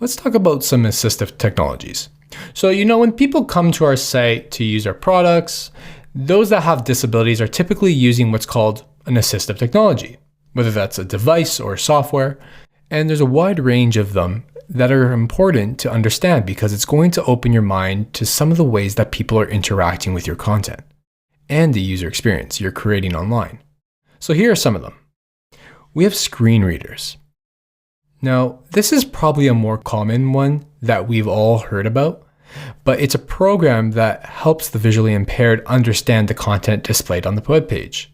Let's talk about some assistive technologies. So, when people come to our site to use our products, those that have disabilities are typically using what's called an assistive technology, whether that's a device or software. And there's a wide range of them that are important to understand because it's going to open your mind to some of the ways that people are interacting with your content and the user experience you're creating online. So here are some of them. We have screen readers. Now, this is probably a more common one that we've all heard about, but it's a program that helps the visually impaired understand the content displayed on the web page.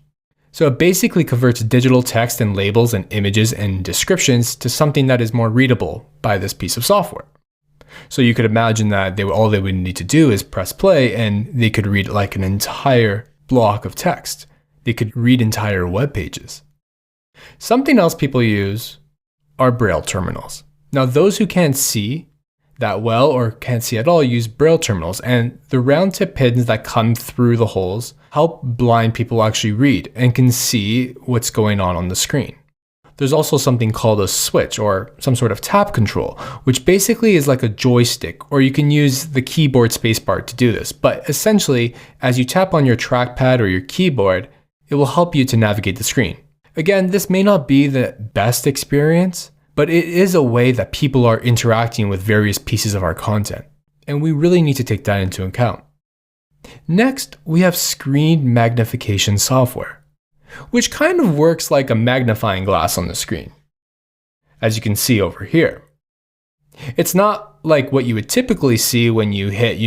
So it basically converts digital text and labels and images and descriptions to something that is more readable by this piece of software. So you could imagine that all they would need to do is press play and they could read like an entire block of text. They could read entire web pages. Something else people use are Braille terminals. Now, those who can't see that well or can't see at all use Braille terminals, and the round tip pins that come through the holes help blind people actually read and can see what's going on the screen. There's also something called a switch or some sort of tap control, which basically is like a joystick, or you can use the keyboard spacebar to do this. But essentially, as you tap on your trackpad or your keyboard, it will help you to navigate the screen. Again, this may not be the best experience, but it is a way that people are interacting with various pieces of our content, and we really need to take that into account. Next, we have screen magnification software, which kind of works like a magnifying glass on the screen, as you can see over here. It's not like what you would typically see when you hit,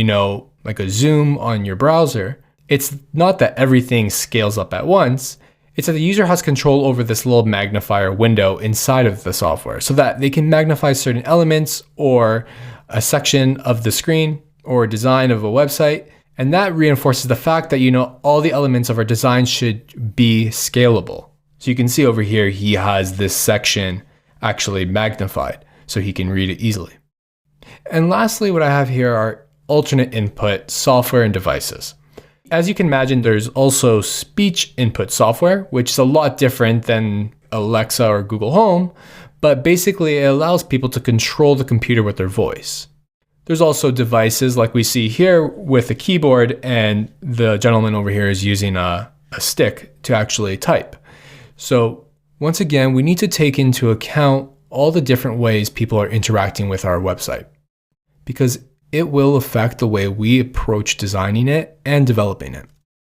like a zoom on your browser. It's not that everything scales up at once. It's that the user has control over this little magnifier window inside of the software so that they can magnify certain elements or a section of the screen or design of a website. And that reinforces the fact that, all the elements of our design should be scalable. So you can see over here, he has this section actually magnified so he can read it easily. And lastly, what I have here are alternate input software and devices. As you can imagine, there's also speech input software, which is a lot different than Alexa or Google Home, but basically it allows people to control the computer with their voice. There's also devices like we see here with a keyboard, and the gentleman over here is using a stick to actually type. So once again, we need to take into account all the different ways people are interacting with our website, because it will affect the way we approach designing it and developing it.